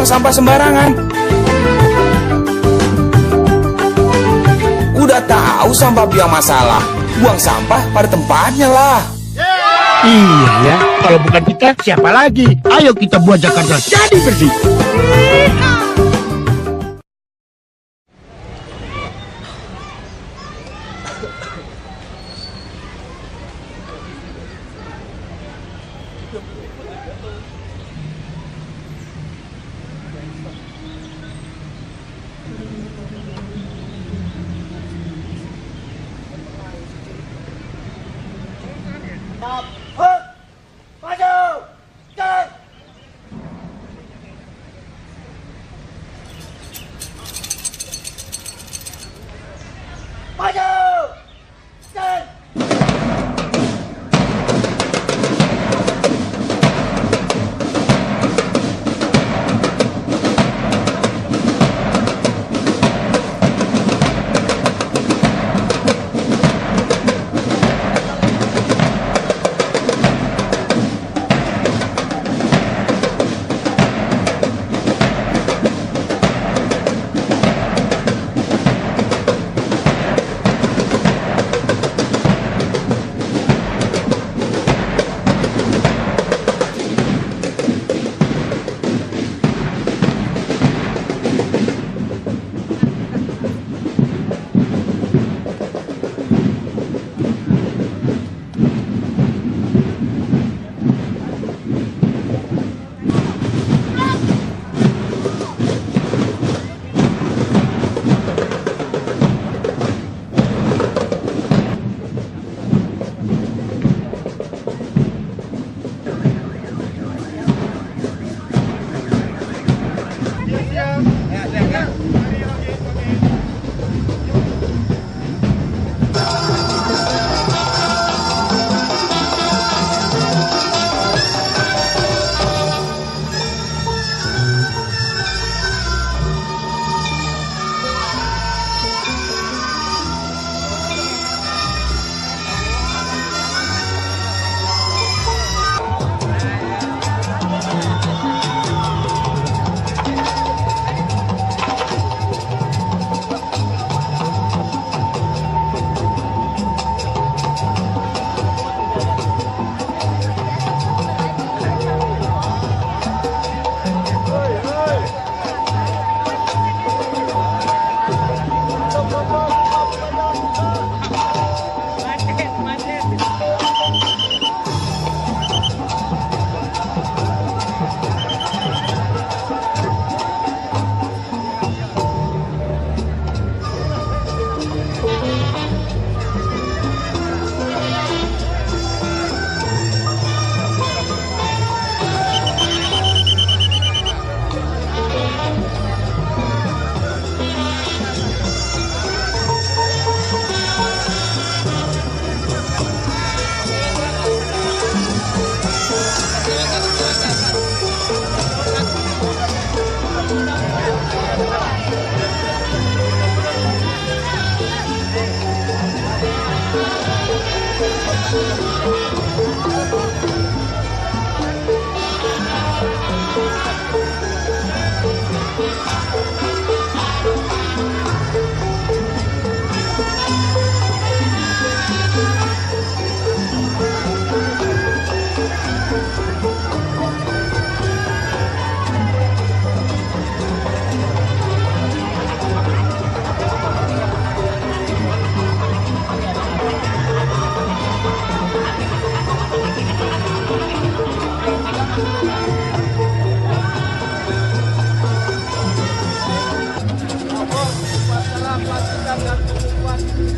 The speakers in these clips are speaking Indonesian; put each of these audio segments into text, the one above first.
buang sampah sembarangan. Udah tahu sampah biang masalah, buang sampah pada tempatnya lah. Iya ya, kalau bukan kita siapa lagi? Ayo kita buat Jakarta jadi bersih.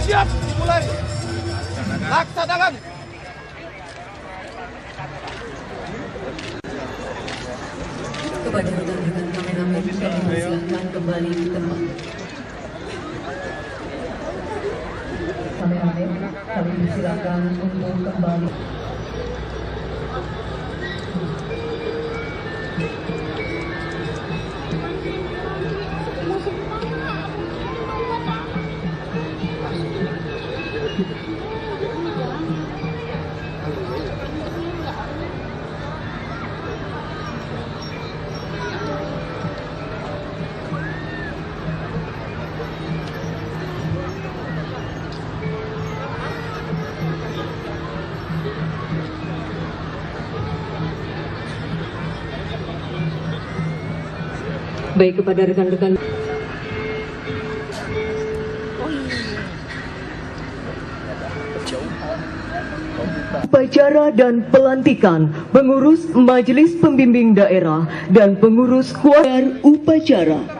Siap, mulai. Laksanakan. Kepada rekan-rekan kameramen kami persilahkan kembali ke tempat. Kameramen kami persilahkan untuk kembali. Baik kepada rekan-rekan. Upacara dan pelantikan pengurus Majelis Pembimbing Daerah dan pengurus kuarter upacara.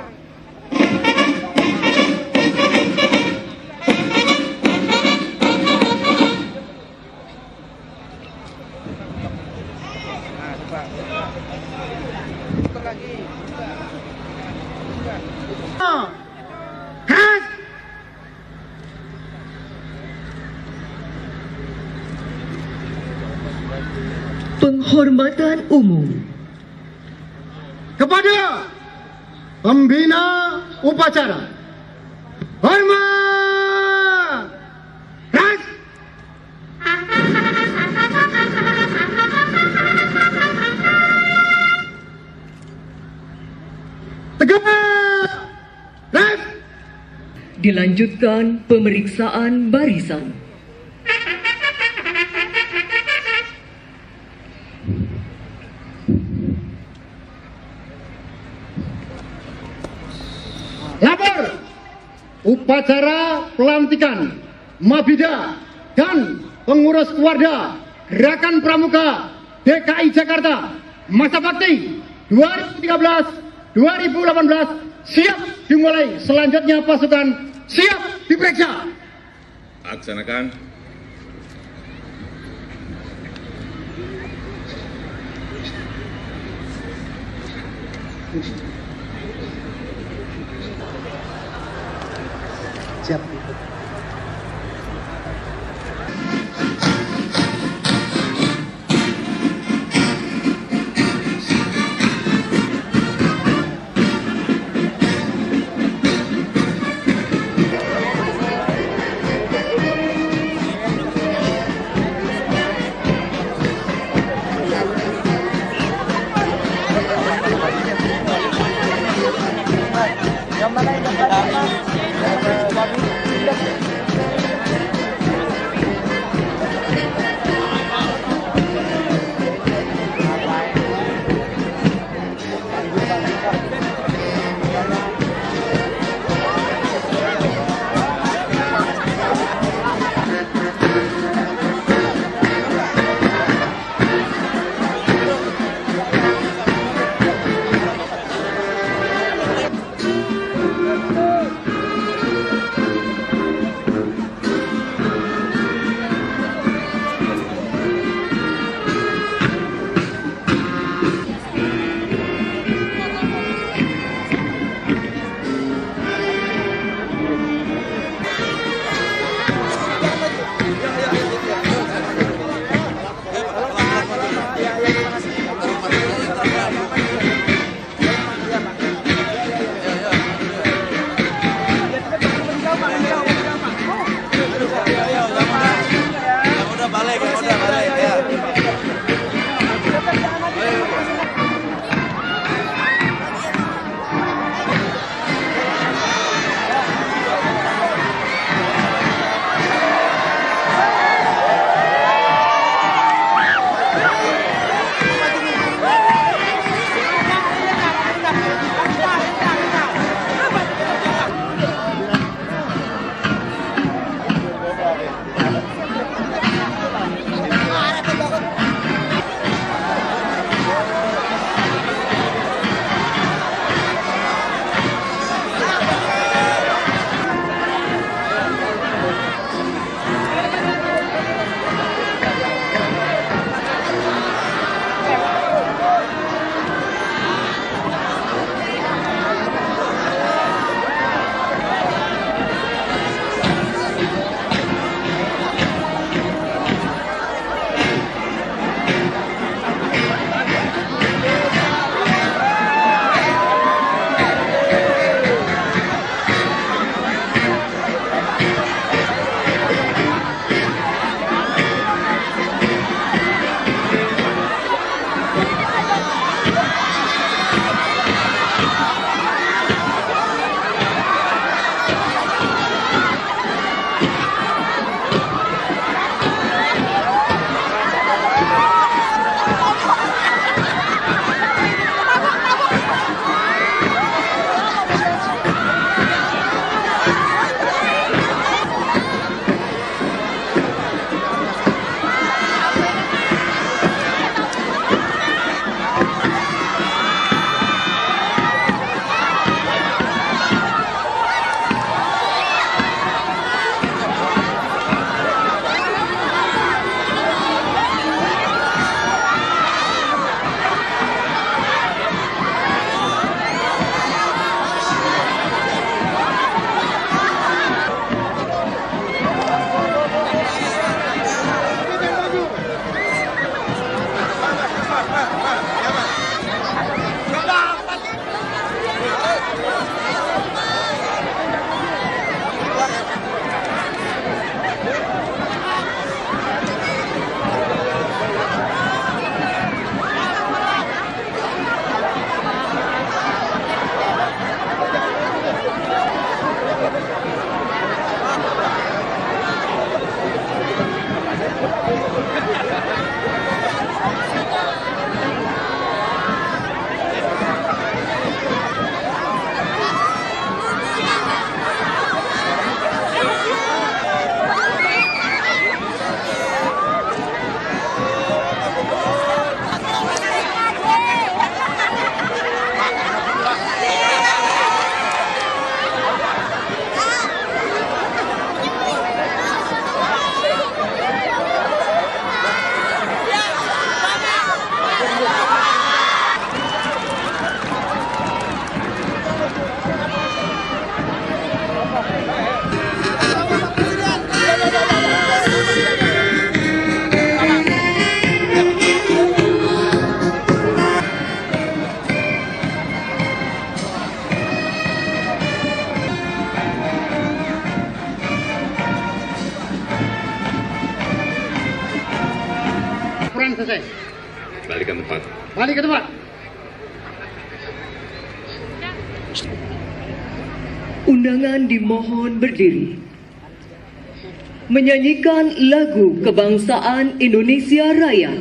Penghormatan umum Kepada pembina upacara, hormat. Ras. Tegak. Ras. Dilanjutkan pemeriksaan barisan. Lapor upacara pelantikan Mabida dan pengurus Warda Gerakan Pramuka DKI Jakarta masa bakti 2013-2018 siap dimulai. Selanjutnya pasukan siap diperiksa. Laksanakan. Siap. Kembalikan tempat. Balik ke tempat. Undangan dimohon berdiri. Menyanyikan lagu kebangsaan Indonesia Raya.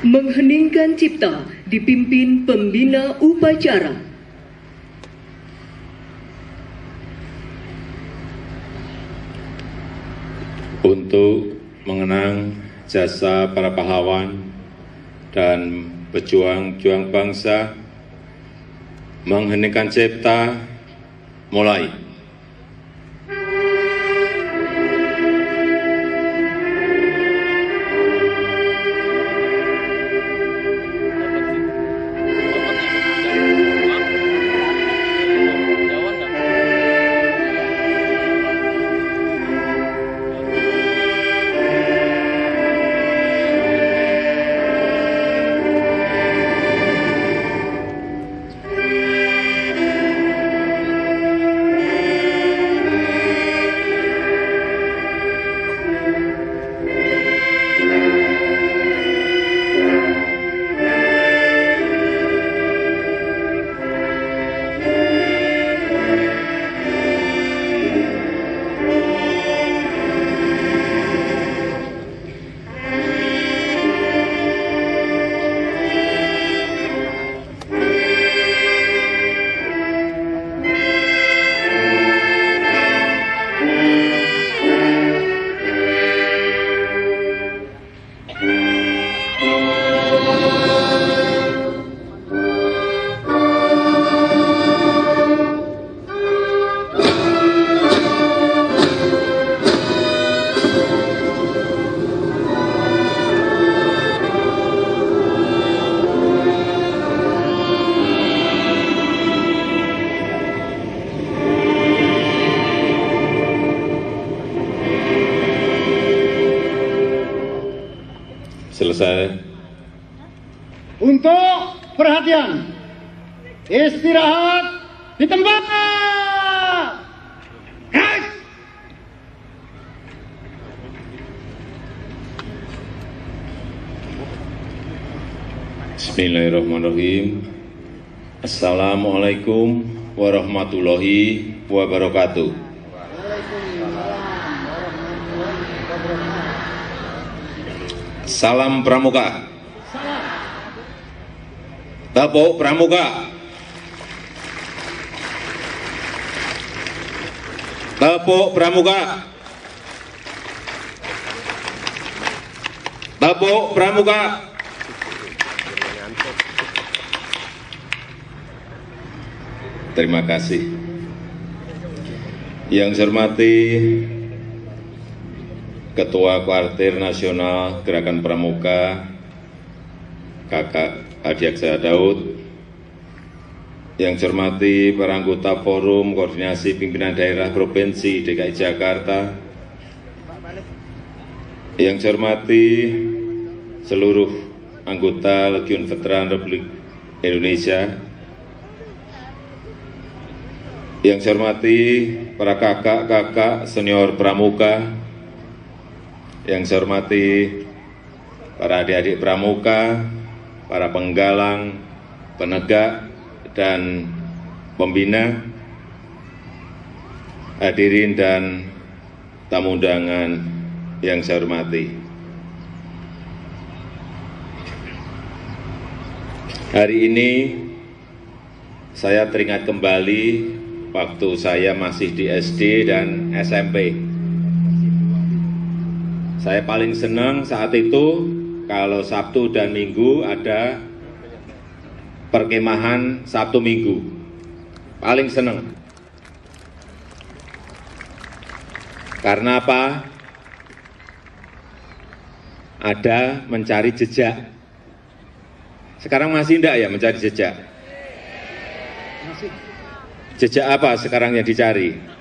Mengheningkan cipta dipimpin pembina upacara. Untuk mengenang jasa para pahlawan dan pejuang-juang bangsa, mengheningkan cipta, mulai. Selesai. Untuk perhatian, istirahat di tempat. Bismillahirrahmanirrahim. Assalamualaikum warahmatullahi wabarakatuh. Salam Pramuka. Tepuk Pramuka. Tepuk Pramuka. Tepuk Pramuka. Terima kasih. Yang saya hormati Ketua Kuartir Nasional Gerakan Pramuka, Kakak Adiaksa Daud, yang saya hormati para anggota Forum Koordinasi Pimpinan Daerah Provinsi DKI Jakarta, yang saya hormati seluruh anggota Legiun Veteran Republik Indonesia, yang saya hormati para kakak-kakak senior pramuka, yang saya hormati para adik-adik pramuka, para penggalang, penegak, dan pembina, hadirin dan tamu undangan yang saya hormati. Hari ini saya teringat kembali waktu saya masih di SD dan SMP. Saya paling senang saat itu kalau Sabtu dan Minggu ada perkemahan Sabtu Minggu. Paling senang. Karena apa? Ada mencari jejak. Sekarang masih enggak ya mencari jejak? Jejak apa sekarang yang dicari?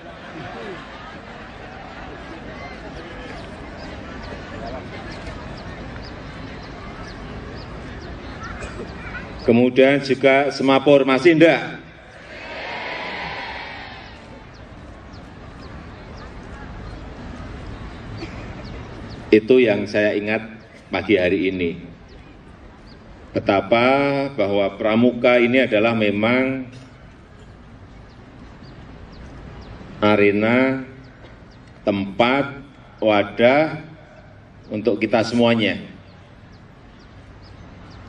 Kemudian juga semapur, masih enggak? Itu yang saya ingat pagi hari ini. Betapa bahwa pramuka ini adalah memang arena, tempat, wadah untuk kita semuanya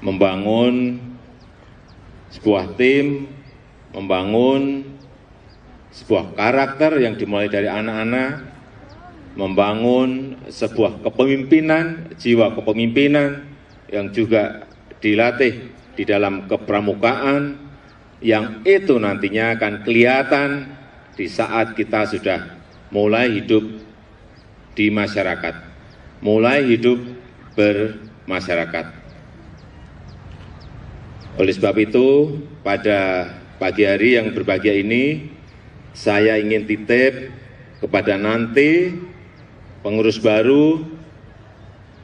membangun sebuah tim, membangun sebuah karakter yang dimulai dari anak-anak, membangun sebuah kepemimpinan, jiwa kepemimpinan yang juga dilatih di dalam kepramukaan, yang itu nantinya akan kelihatan di saat kita sudah mulai hidup di masyarakat, mulai hidup bermasyarakat. Oleh sebab itu, pada pagi hari yang berbahagia ini, saya ingin titip kepada nanti pengurus baru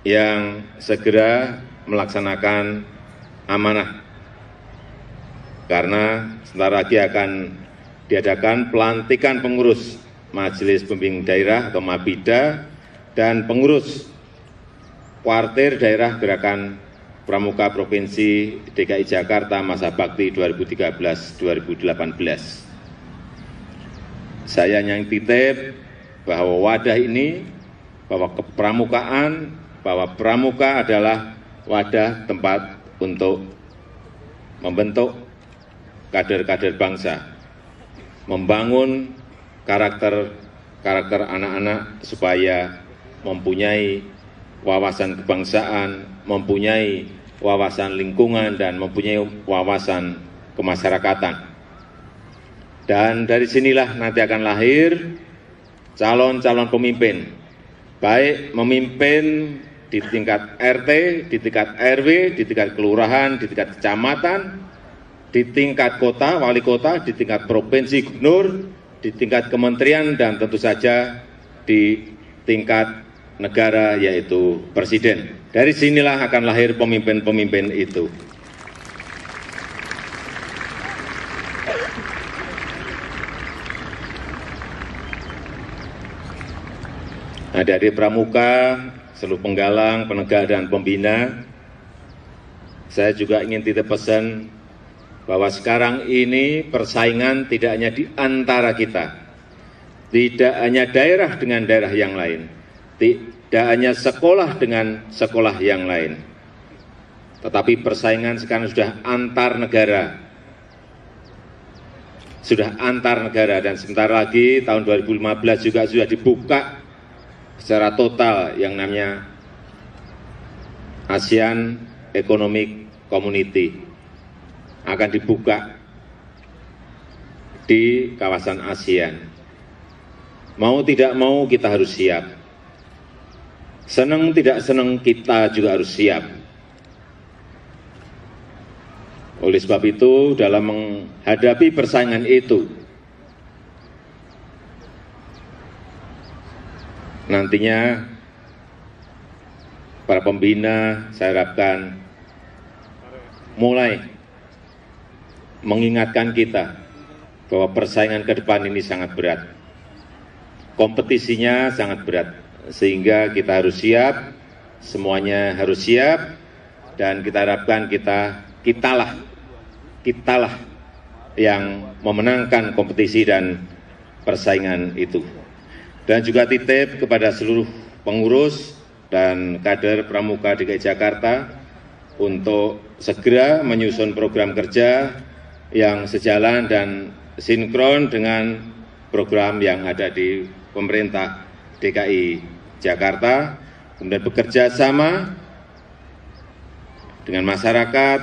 yang segera melaksanakan amanah. Karena sebentar lagi akan diadakan pelantikan pengurus Majelis Pembimbing Daerah atau MABIDA dan pengurus Kuartir Daerah Gerakan Pramuka Provinsi DKI Jakarta masa bakti 2013-2018. Saya yang titip bahwa wadah ini, bahwa kepramukaan, bahwa pramuka adalah wadah tempat untuk membentuk kader-kader bangsa, membangun karakter anak-anak supaya mempunyai wawasan kebangsaan, mempunyai wawasan lingkungan, dan mempunyai wawasan kemasyarakatan. Dan dari sinilah nanti akan lahir calon-calon pemimpin, baik memimpin di tingkat RT, di tingkat RW, di tingkat kelurahan, di tingkat kecamatan, di tingkat kota, wali kota, di tingkat provinsi, gubernur, di tingkat kementerian, dan tentu saja di tingkat negara, yaitu presiden. Dari sinilah akan lahir pemimpin-pemimpin itu. Dari pramuka, seluruh penggalang, penegak, dan pembina, saya juga ingin titip pesan bahwa sekarang ini persaingan tidak hanya di antara kita, tidak hanya daerah dengan daerah yang lain, tidak hanya sekolah dengan sekolah yang lain, tetapi persaingan sekarang sudah antar negara. Sudah antar negara, dan sebentar lagi tahun 2015 juga sudah dibuka secara total yang namanya ASEAN Economic Community, akan dibuka di kawasan ASEAN. Mau tidak mau kita harus siap. Senang tidak senang kita juga harus siap. Oleh sebab itu, dalam menghadapi persaingan itu, nantinya para pembina saya harapkan mulai mengingatkan kita bahwa persaingan ke depan ini sangat berat. Kompetisinya sangat berat, sehingga kita harus siap, semuanya harus siap, dan kita harapkan kitalah yang memenangkan kompetisi dan persaingan itu. Dan juga titip kepada seluruh pengurus dan kader Pramuka DKI Jakarta untuk segera menyusun program kerja yang sejalan dan sinkron dengan program yang ada di pemerintah DKI Jakarta, kemudian bekerja sama dengan masyarakat,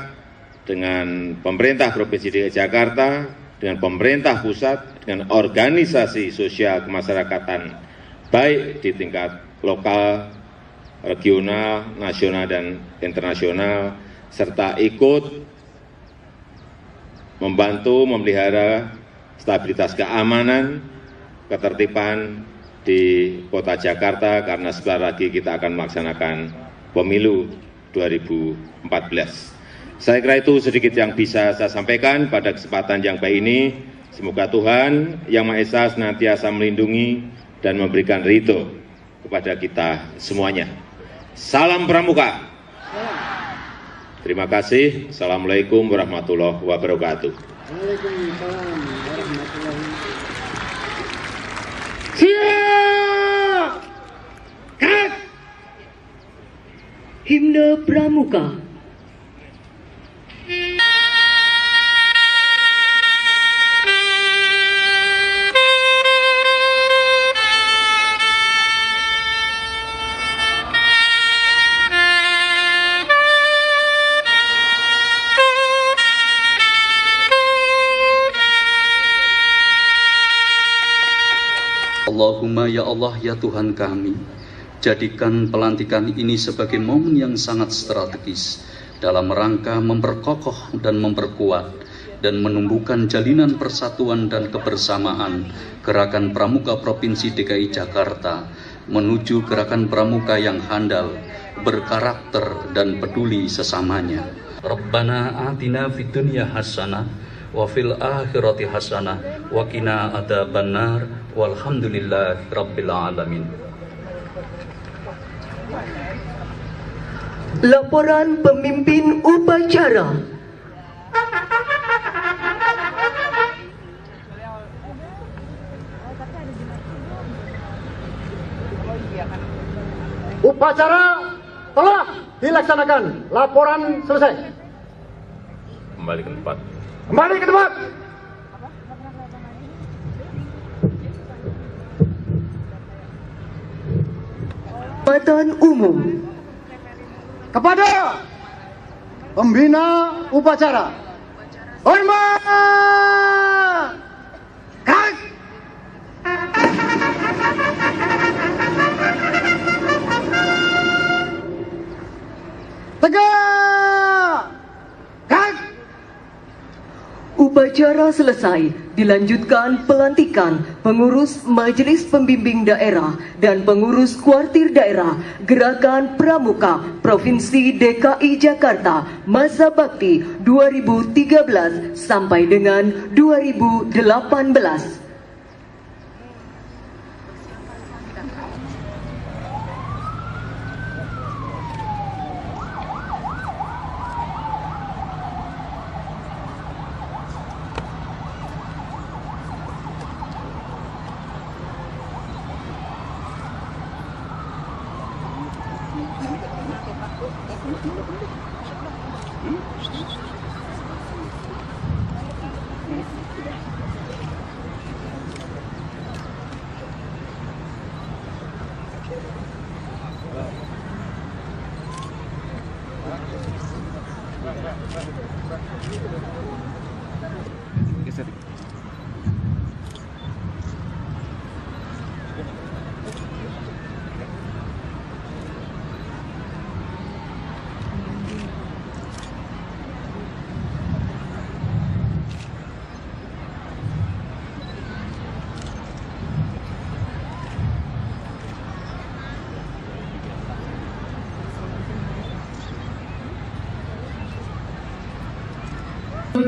dengan pemerintah Provinsi DKI Jakarta, dengan pemerintah pusat, dengan organisasi sosial kemasyarakatan, baik di tingkat lokal, regional, nasional, dan internasional, serta ikut membantu memelihara stabilitas keamanan, ketertiban di kota Jakarta, karena sebentar lagi kita akan melaksanakan pemilu 2014. Saya kira itu sedikit yang bisa saya sampaikan pada kesempatan yang baik ini. Semoga Tuhan Yang Maha Esa senantiasa melindungi dan memberikan ridho kepada kita semuanya. Salam Pramuka. Terima kasih. Assalamualaikum warahmatullahi wabarakatuh. Siap! Kat! Himne Pramuka. Allahumma ya Allah ya Tuhan kami, jadikan pelantikan ini sebagai momen yang sangat strategis dalam rangka memperkokoh dan memperkuat dan menumbuhkan jalinan persatuan dan kebersamaan Gerakan Pramuka Provinsi DKI Jakarta menuju Gerakan Pramuka yang handal, berkarakter dan peduli sesamanya. Rabbana atina fid dunya hasanah wa fil akhirati hasanah wa qina adzabannar walhamdulillahi rabbil alamin. Laporan pemimpin upacara. Upacara telah dilaksanakan. Laporan selesai. Kembali ke tempat. Kembali ke tempat. Jabatan umum. Kepada pembina upacara, hormat. Kat. Tegak. Kat. Upacara selesai, dilanjutkan pelantikan pengurus Majelis Pembimbing Daerah dan pengurus Kuartir Daerah Gerakan Pramuka Provinsi DKI Jakarta masa bakti 2013 sampai dengan 2018.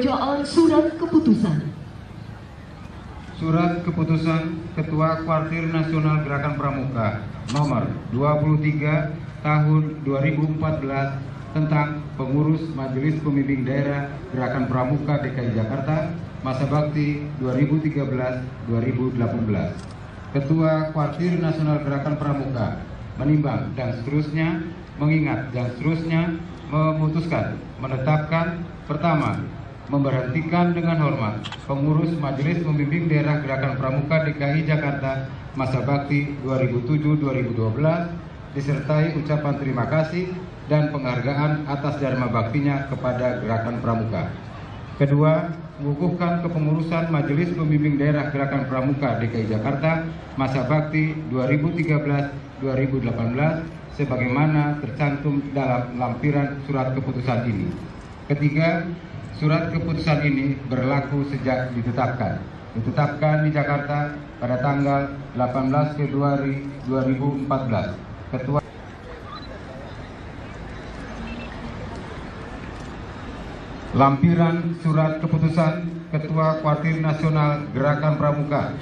Pembacaan Surat Keputusan. Surat Keputusan Ketua Kuartir Nasional Gerakan Pramuka nomor 23 tahun 2014 tentang pengurus Majelis Pembimbing Daerah Gerakan Pramuka DKI Jakarta masa bakti 2013-2018. Ketua Kuartir Nasional Gerakan Pramuka menimbang dan seterusnya, mengingat dan seterusnya, memutuskan, menetapkan, pertama, memberhentikan dengan hormat pengurus Majelis Pembimbing Daerah Gerakan Pramuka DKI Jakarta masa bakti 2007-2012 disertai ucapan terima kasih dan penghargaan atas dharma baktinya kepada Gerakan Pramuka. Kedua, mengukuhkan kepengurusan Majelis Pembimbing Daerah Gerakan Pramuka DKI Jakarta masa bakti 2013-2018 sebagaimana tercantum dalam lampiran surat keputusan ini. Ketiga, surat keputusan ini berlaku sejak ditetapkan di Jakarta pada tanggal 18 Februari 2014. Ketua Lampiran Surat Keputusan Ketua Kuartir Nasional Gerakan Pramuka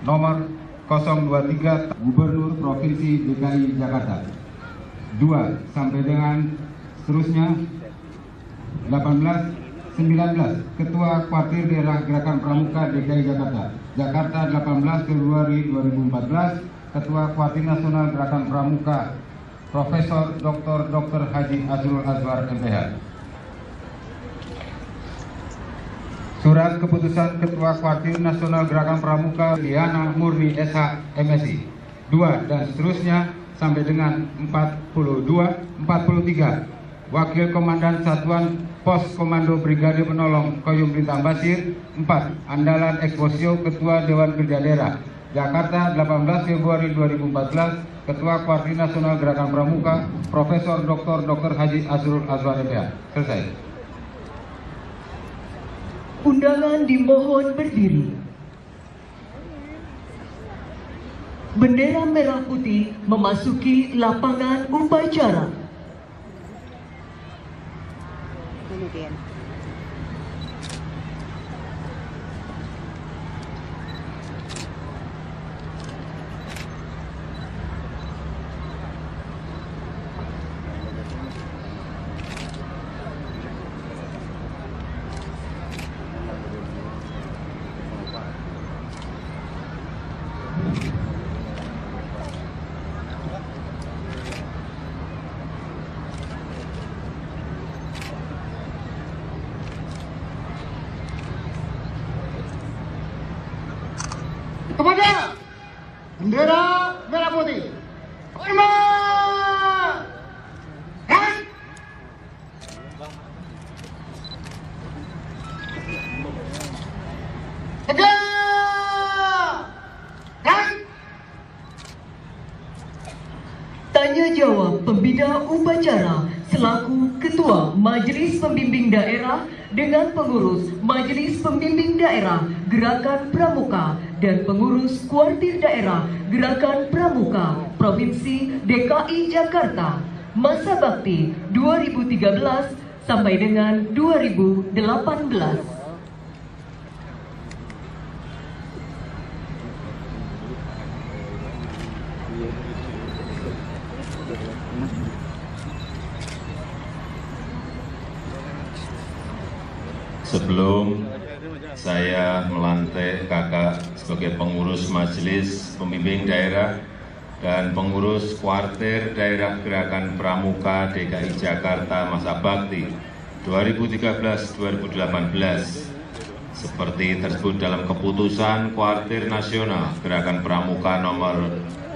nomor 023 Gubernur Provinsi DKI Jakarta 2 sampai dengan seterusnya 19 Ketua Kuartir Daerah Gerakan Pramuka DKI Jakarta 18 Februari 2014 Ketua Kuartir Nasional Gerakan Pramuka Profesor Dr. Haji Azrul Azwar MPH. Surat Keputusan Ketua Kuartir Nasional Gerakan Pramuka Liana Murni SH MSI 2 dan seterusnya sampai dengan 43 Wakil Komandan Satuan Pos Komando Brigade Penolong Koyum Bintang Basir 4 Andalan Eksposio Ketua Dewan Kerja Daerah Jakarta 18 Februari 2014 Ketua Kuartir Nasional Gerakan Pramuka Profesor Dr. Haji Azrul Azwar MPH. Selesai. Undangan dimohon berdiri. Bendera merah putih memasuki lapangan upacara. Kepada bendera merah putih. Hormat. Dan tegak. Dan Tanya jawab pembina upacara selaku Ketua Majelis Pembimbing Daerah dengan pengurus Majelis Pembimbing Daerah Gerakan Pramuka dan pengurus Kuartir Daerah Gerakan Pramuka Provinsi DKI Jakarta masa bakti 2013 sampai dengan 2018. Sebelum saya melantik kakak sebagai pengurus Majelis Pembimbing Daerah dan pengurus Kuartir Daerah Gerakan Pramuka DKI Jakarta masa bakti 2013-2018 seperti tersebut dalam keputusan Kuartir Nasional Gerakan Pramuka nomor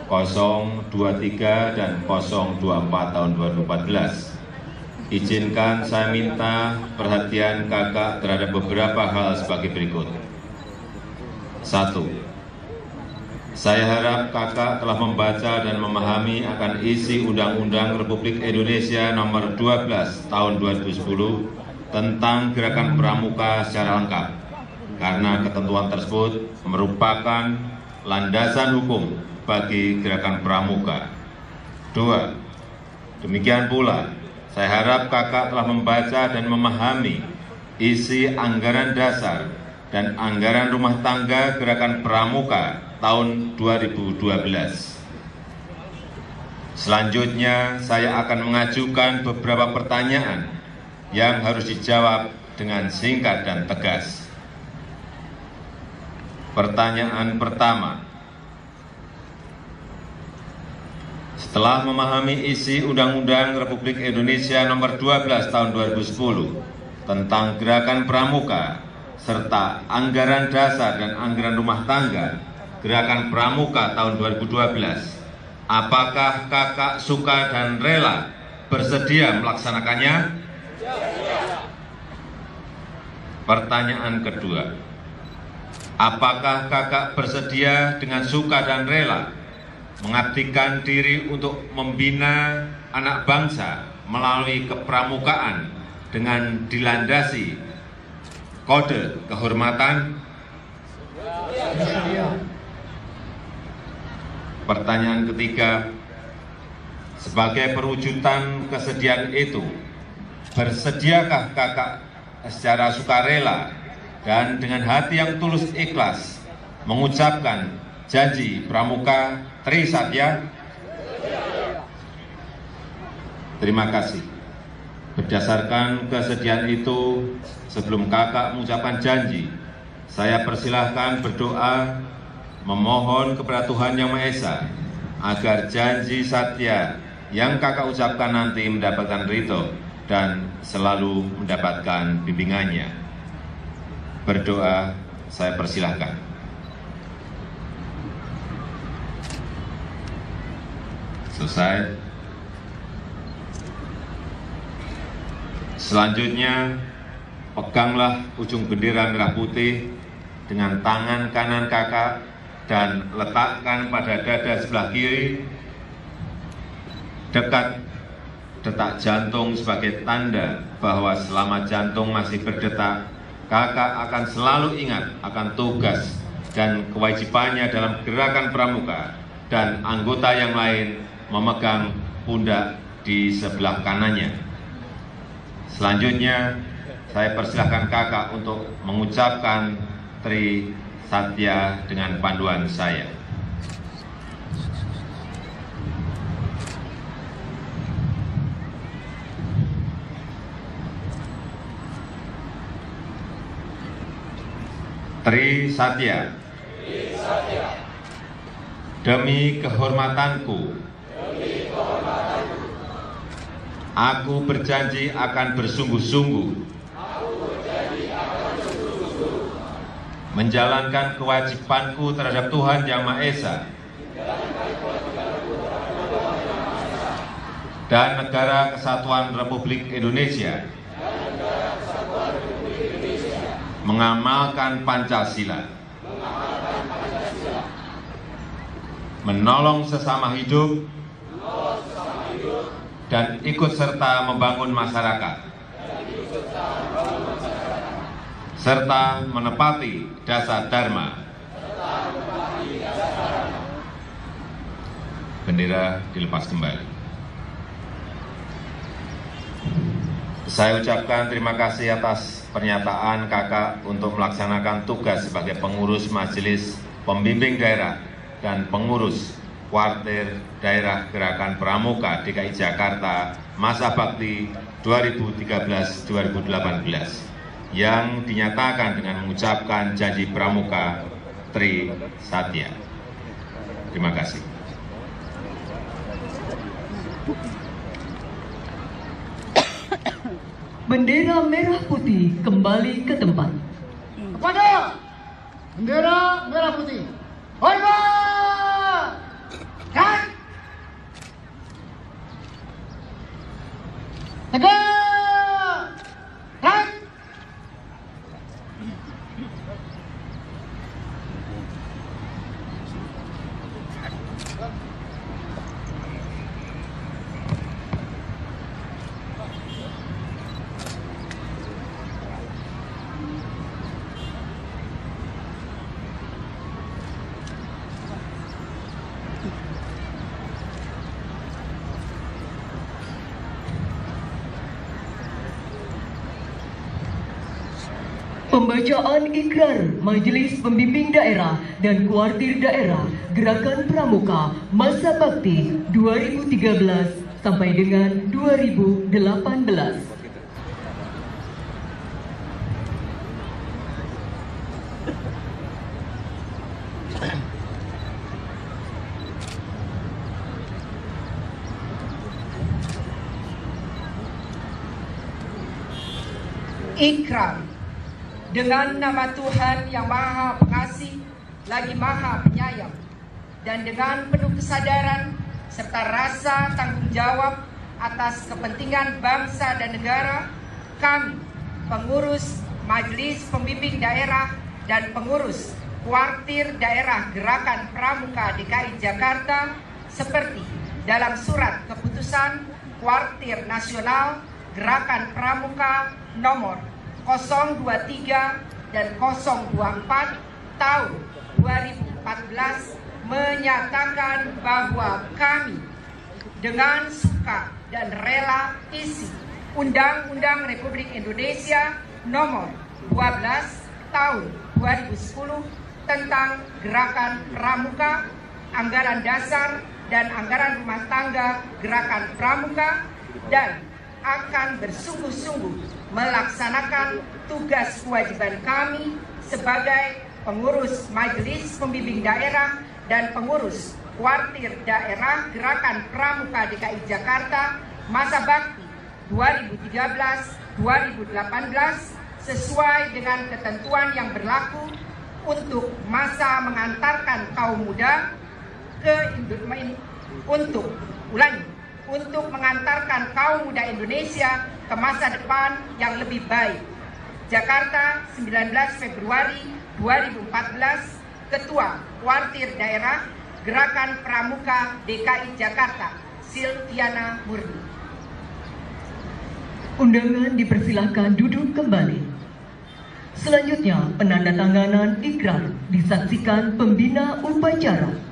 023 dan 024 tahun 2014. Izinkan saya minta perhatian kakak terhadap beberapa hal sebagai berikut. 1. Saya harap kakak telah membaca dan memahami akan isi Undang-Undang Republik Indonesia Nomor 12 Tahun 2010 tentang Gerakan Pramuka secara lengkap, karena ketentuan tersebut merupakan landasan hukum bagi Gerakan Pramuka. 2. Demikian pula, saya harap kakak telah membaca dan memahami isi anggaran dasar dan anggaran rumah tangga Gerakan Pramuka tahun 2012. Selanjutnya, saya akan mengajukan beberapa pertanyaan yang harus dijawab dengan singkat dan tegas. Pertanyaan pertama, setelah memahami isi Undang-Undang Republik Indonesia Nomor 12 Tahun 2010 tentang Gerakan Pramuka serta anggaran dasar dan anggaran rumah tangga Gerakan Pramuka tahun 2012, apakah Kakak suka dan rela bersedia melaksanakannya? Pertanyaan kedua, apakah Kakak bersedia dengan suka dan rela mengabdikan diri untuk membina anak bangsa melalui kepramukaan dengan dilandasi kode kehormatan? Pertanyaan ketiga, sebagai perwujudan kesediaan itu, bersediakah Kakak secara sukarela dan dengan hati yang tulus ikhlas mengucapkan janji Pramuka Tri Satya? Terima kasih. Berdasarkan kesediaan itu, sebelum Kakak mengucapkan janji, saya persilahkan berdoa memohon kepada Tuhan Yang Maha Esa agar janji Satya yang Kakak ucapkan nanti mendapatkan ridho dan selalu mendapatkan bimbingannya. Berdoa, saya persilahkan. Selesai. Selanjutnya, peganglah ujung bendera merah putih dengan tangan kanan Kakak dan letakkan pada dada sebelah kiri dekat detak jantung sebagai tanda bahwa selama jantung masih berdetak, Kakak akan selalu ingat akan tugas dan kewajibannya dalam Gerakan Pramuka dan anggota yang lain memegang pundak di sebelah kanannya. Selanjutnya, saya persilahkan Kakak untuk mengucapkan Tri Satya dengan panduan saya. Tri Satya. Demi kehormatanku, aku berjanji akan bersungguh-sungguh menjalankan kewajibanku terhadap Tuhan Yang Maha Esa dan Negara Kesatuan Republik Indonesia, mengamalkan Pancasila, menolong sesama hidup, dan ikut serta membangun masyarakat, serta menepati dasar Dharma. Bendera dilepas kembali. Saya ucapkan terima kasih atas pernyataan Kakak untuk melaksanakan tugas sebagai pengurus Majelis Pembimbing Daerah dan pengurus Kuartir Daerah Gerakan Pramuka DKI Jakarta masa bakti 2013-2018 yang dinyatakan dengan mengucapkan janji Pramuka Tri Satya. Terima kasih. Bendera merah putih kembali ke tempat. Kepada bendera merah putih. Hormat! Dan tegak! Dan Pembacaan ikrar Majelis Pembimbing Daerah dan Kuartir Daerah Gerakan Pramuka Masa Bakti 2013 sampai dengan 2018. Ikrar. Dengan nama Tuhan yang Maha Pengasih lagi Maha Penyayang, dan dengan penuh kesadaran serta rasa tanggung jawab atas kepentingan bangsa dan negara, kami, pengurus Majelis Pembimbing Daerah dan pengurus Kuartir Daerah Gerakan Pramuka DKI Jakarta, seperti dalam surat keputusan Kuartir Nasional Gerakan Pramuka nomor 023 dan 024 tahun 2014 menyatakan bahwa kami dengan suka dan rela isi Undang-Undang Republik Indonesia nomor 12 tahun 2010 tentang Gerakan Pramuka, Anggaran Dasar dan Anggaran Rumah Tangga Gerakan Pramuka, dan akan bersungguh-sungguh melaksanakan tugas kewajiban kami sebagai pengurus Majelis Pembimbing Daerah dan pengurus Kuartir Daerah Gerakan Pramuka DKI Jakarta Masa Bakti 2013-2018 sesuai dengan ketentuan yang berlaku untuk masa mengantarkan kaum muda untuk mengantarkan kaum muda Indonesia ke masa depan yang lebih baik. Jakarta, 19 Februari 2014, Ketua Kuartir Daerah Gerakan Pramuka DKI Jakarta, Silviana Murni. Undangan dipersilakan duduk kembali. Selanjutnya, penandatanganan ikrar disaksikan pembina upacara.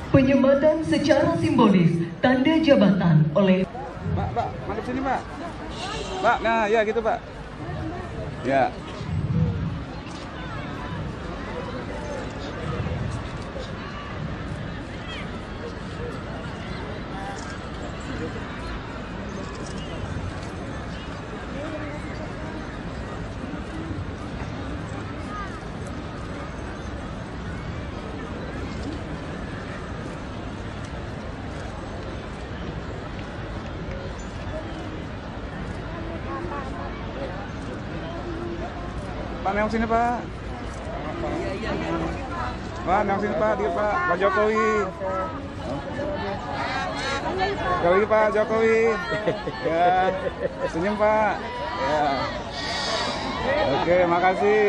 Penyematan secara simbolis tanda jabatan oleh Pak, madep sini Pak. Pak, nah ya gitu Pak. Ya. Pak, nengok sini Pak. Pak, nengok sini Pak, dia Pak. Pak Jokowi. Jokowi Pak, Jokowi. Ya, senyum Pak. Ya. Oke, makasih.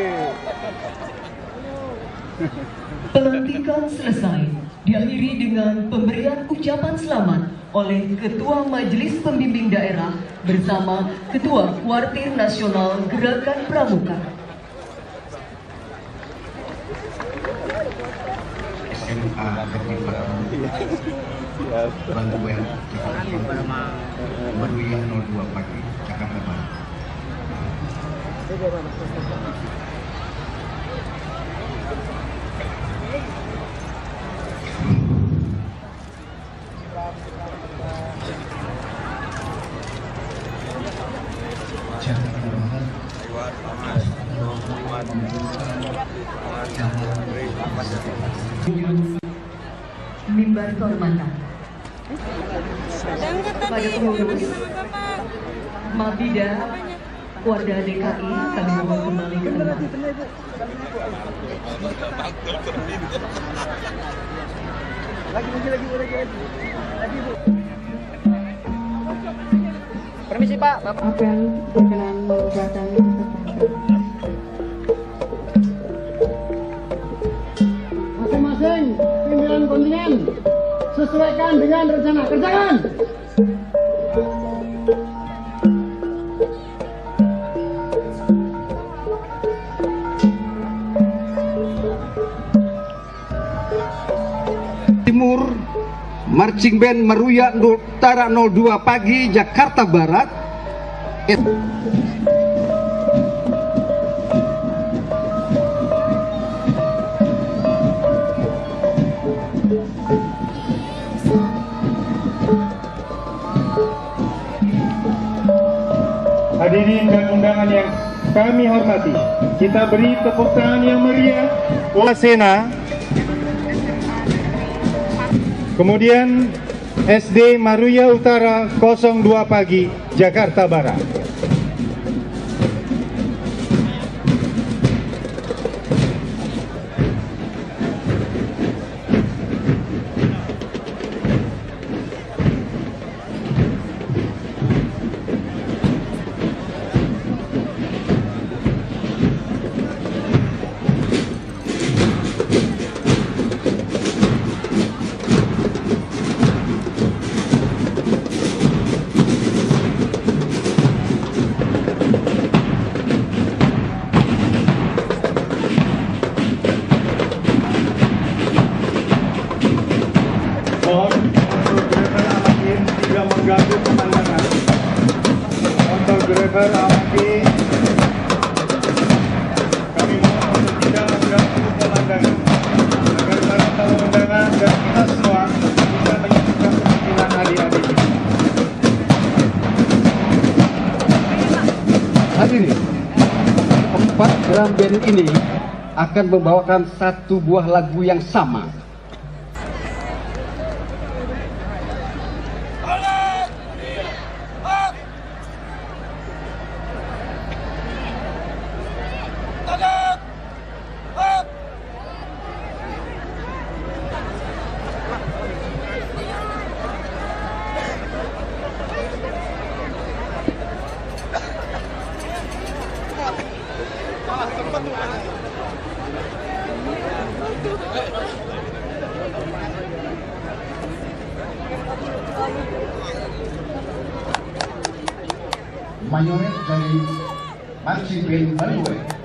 Pelantikan selesai, diakhiri dengan pemberian ucapan selamat oleh Ketua Majelis Pembimbing Daerah bersama Ketua Kuartir Nasional Gerakan Pramuka. SMA Negeri Bantuan Baduya 02 pagi Jakarta Barat. Mimbar kehormatan kepada pengurus Mabida Kuarda DKI, kami mohon kembali ke tempat. Permisi Pak, apa yang berkenan mendatangi Masing-masing pimpinan kontingen sesuaikan dengan rencana. Kerjakan. Marching Band Meruya Utara 02 Pagi Jakarta Barat. Hadirin dan undangan yang kami hormati, kita beri tepuk tangan yang meriah Wasena. Kemudian SD Maruya Utara 02 Pagi Jakarta Barat. Driver Awaki, kami mohon untuk tidak mengganggu pemandangan agar para tamu undangan dan kita semua bisa menyaksikan penampilan adik-adik. Hadirin, 4 drum band ini akan membawakan satu buah lagu yang sama. Mayoret dari Marching Band Meruya.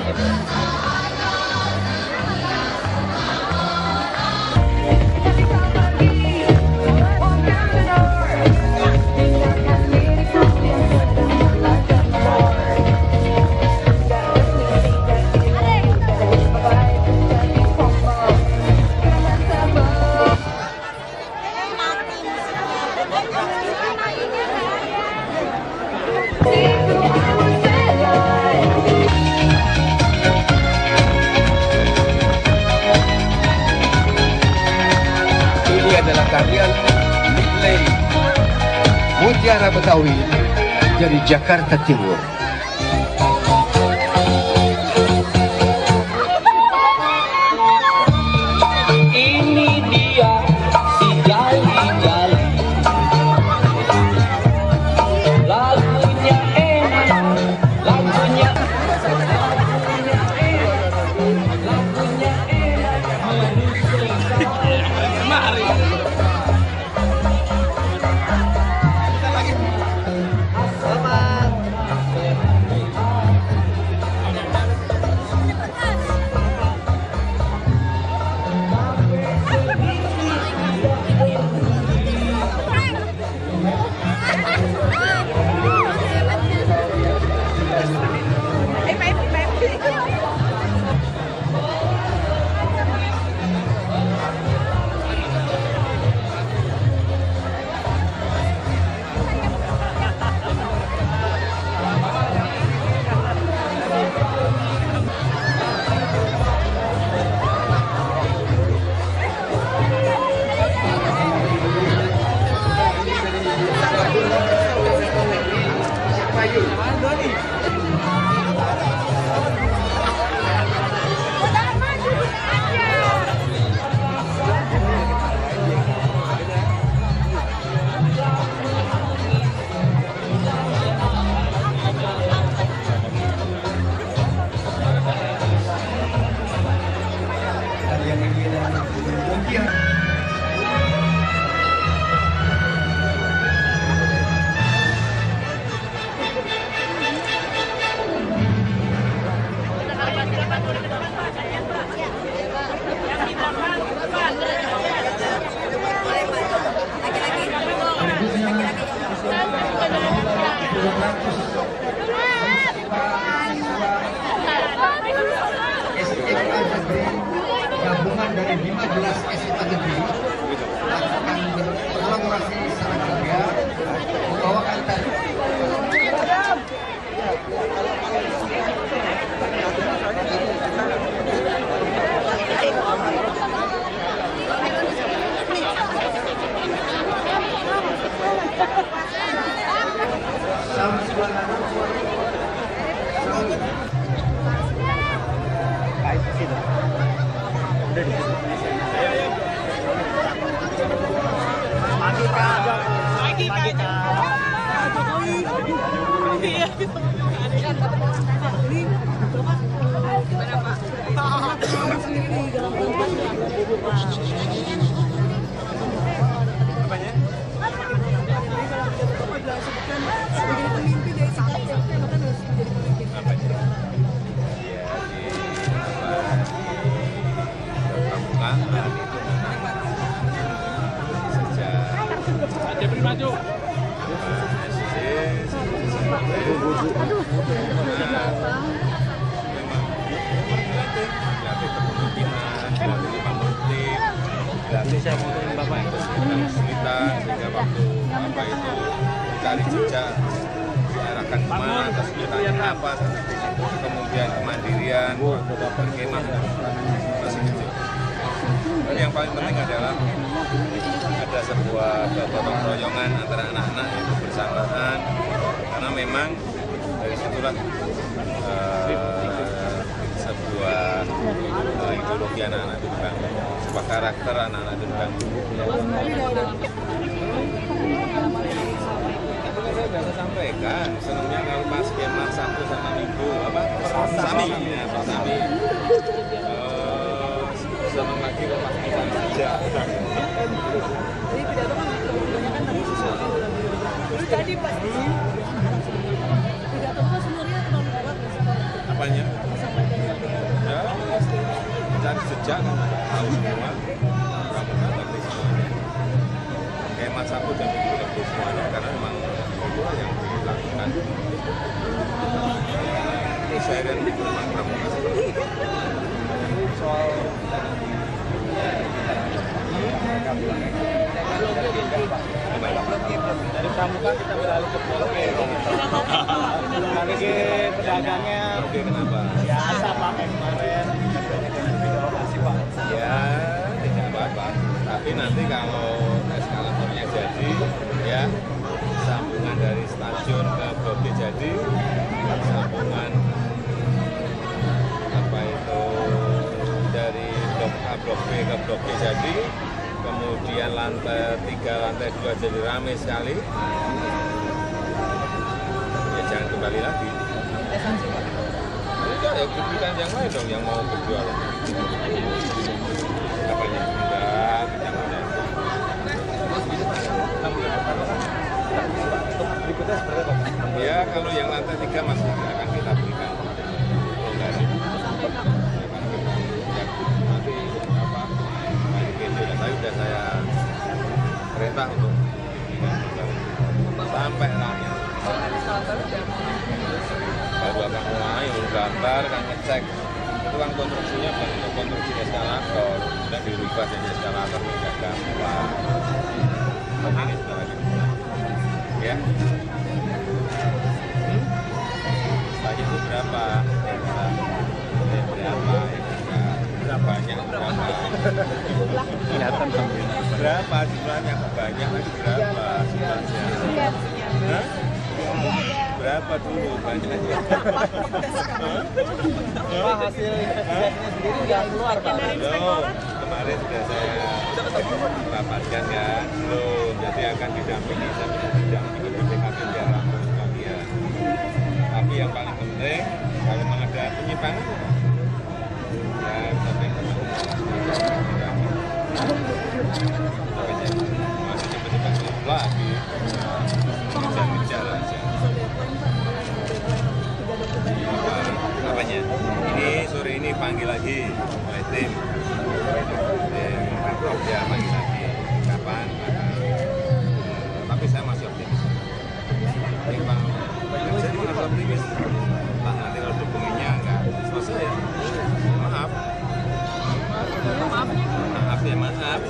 Ini adalah tarian Mitlei Mutiara Betawi dari Jakarta Timur. Ini dia si jali-jali, lagunya enak, lagunya mari. Gabungan dari 15 SMA negeri melakukan kolaborasi secara kerja membawakan tari. Saya motorin Bapak itu kesulitan sehingga waktu Bapak itu dicari jejak diarahkan kemana, kesulitannya apa, kemudian kemandirian, berkemah masih kecil. Dan yang paling penting adalah ada sebuah gotong royongan antara anak-anak yang kebersamaan, karena memang dari situlah sebuah ideologi anak-anak itu dibangun, sebuah karakter anak-anak itu dibangun. Saya biasa sampaikan, senangnya kalau pas skema Sabtu sama Minggu, apa? Sami, ya, Pak Sami. Senang lagi kalau pas kita kerja. Jadi pidato kan kebanyakan tadi terus tadi Pak pidato itu sebenarnya terlalu kuat. Apanya? kerja kan tahu semua pramuka ngerti semuanya. Kayak Mas Sapu dan Ibu ngerti semuanya karena memang itu yang dilakukan. Ini saya memang pramuka seperti itu. Soal dari pramuka kita beralih ke Blok-B. Lagi pedagangnya. Oke, kenapa? Biasa Pak, kemarin masih Pak. Ya, tidak apa-apa. Tapi nanti kalau eskalatornya jadi, ya sambungan dari stasiun ke Blok-B jadi, sambungan apa itu dari Blok A, Blok B ke Blok B jadi, kemudian lantai 3, lantai 2 jadi ramai sekali, ya jangan kembali lagi. Enggak, ya berikan yang lain dong yang mau berjualan. Apanya? Enggak, jangan. Berikutnya seperti apa? Ya, kalau yang lantai 3 masih akan kita berikan. Nanti apa? Tapi sudah saya perintah untuk sampai rame. Baru akan mulai gambar, kan ngecek. Itu kan konstruksinya bukan untuk konstruksi eskalator, sudah dirubah jadi eskalator tidak gampang. Tapi ini sudah lagi mulai. Ya. Tanya itu berapa? Berapa? Banyak berapa? Kelihatan Berapa jumlahnya? Banyak lagi berapa jumlahnya? Hah? Berapa dulu? Banyak aja. Pak, hasil investigasinya sendiri udah keluar Pak? Belum, kemarin sudah saya rapatkan ya. Belum, jadi akan didampingi, saya bisa didampingi BPKP biar langsung sekalian. Tapi yang paling penting, kalau memang ada penyimpangan, ya sampai ke masih cepat-cepat turun lagi, ngejar-ngejar aja. Apanya? Ini sore ini panggil lagi oleh tim. Ya panggil lagi. Kapan? Tapi saya masih optimis. Saya masih optimis. Pak, nanti kalau dukungannya enggak selesai ya. Maaf. Maaf ya, maaf.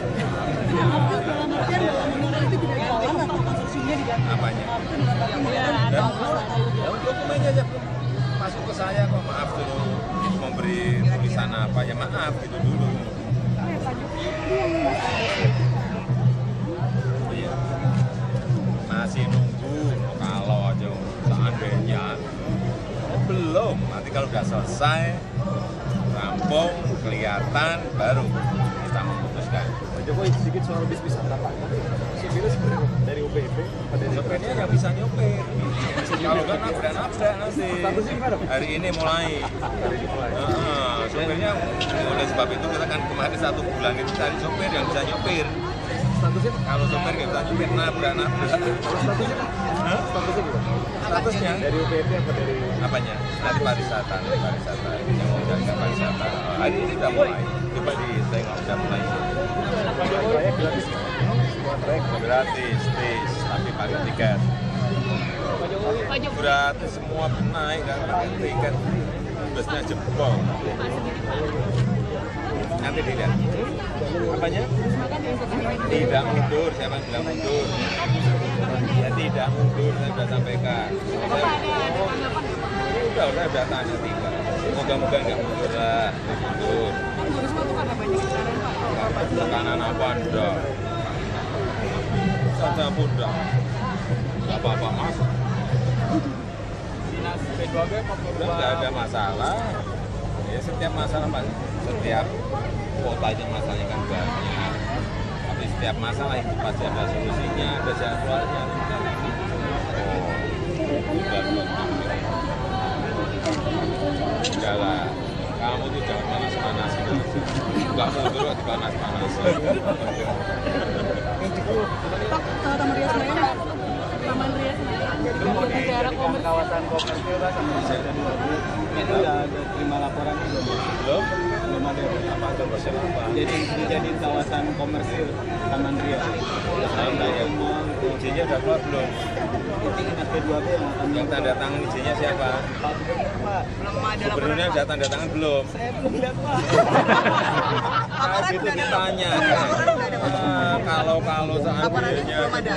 Apanya? Ya, dokumennya aja belum masuk ke saya kok, maaf dulu memberi tulisan apa ya, maaf gitu dulu. Iya. Masih nunggu kalau aja seandainya belum, nanti kalau udah selesai rampung kelihatan baru kita memutuskan. Pak Jokowi sedikit soal bis apa? Sopirnya sebenarnya dari UPP? Sopirnya yang bisa nyopir. Kalau nggak nabrak nanti. Hari ini mulai. Sopirnya oleh sebab itu kita kan kemarin 1 bulan itu cari sopir yang bisa nyopir. Statusnya? Kalau sopir nggak bisa nyopir nabrak. Statusnya? Statusnya gimana? Statusnya? Dari UPP apa dari? Apanya? Nanti pariwisata. Yang mau jaga pariwisata. Hari ini udah mulai. Coba ditengok udah mulai. Proyek gratis nggak? Semua proyek gratis, tapi pakai tiket. Gratis semua naik dan pakai tiket. Busnya jebol. Nanti dilihat. Apanya? Tidak mundur, siapa yang bilang mundur? Ya tidak mundur, saya sudah sampaikan. Saya sudah tanya tiga. Moga-moga nggak mundur lah, nggak mundur. Kanan apa enggak? Saja mudah. Nggak apa-apa mas. Nggak ada masalah. Ya setiap masalah pak, setiap kotanya masalahnya kan banyak. Tapi setiap masalah itu pasti ada solusinya, ada jalan keluarnya. Enggak lah, kamu tuh jangan panas-panasin aja. Enggak mundur kok dipanas-panasin. Pak, Taman Ria Senayan. Taman Ria Senayan. Jadi daerah kawasan komersil Pak, sama itu udah ada terima laporan belum? Belum ada apa komersial apa. Jadi dijadiin kawasan komersil Taman Ria. Izinnya udah keluar belum? Itu P2B yang tanda tangan izinnya siapa? Belum ada. Gubernurnya udah tanda tangan belum? Saya belum lihat Pak. Nah, gitu ditanya. Kalau seandainya. Belum ada.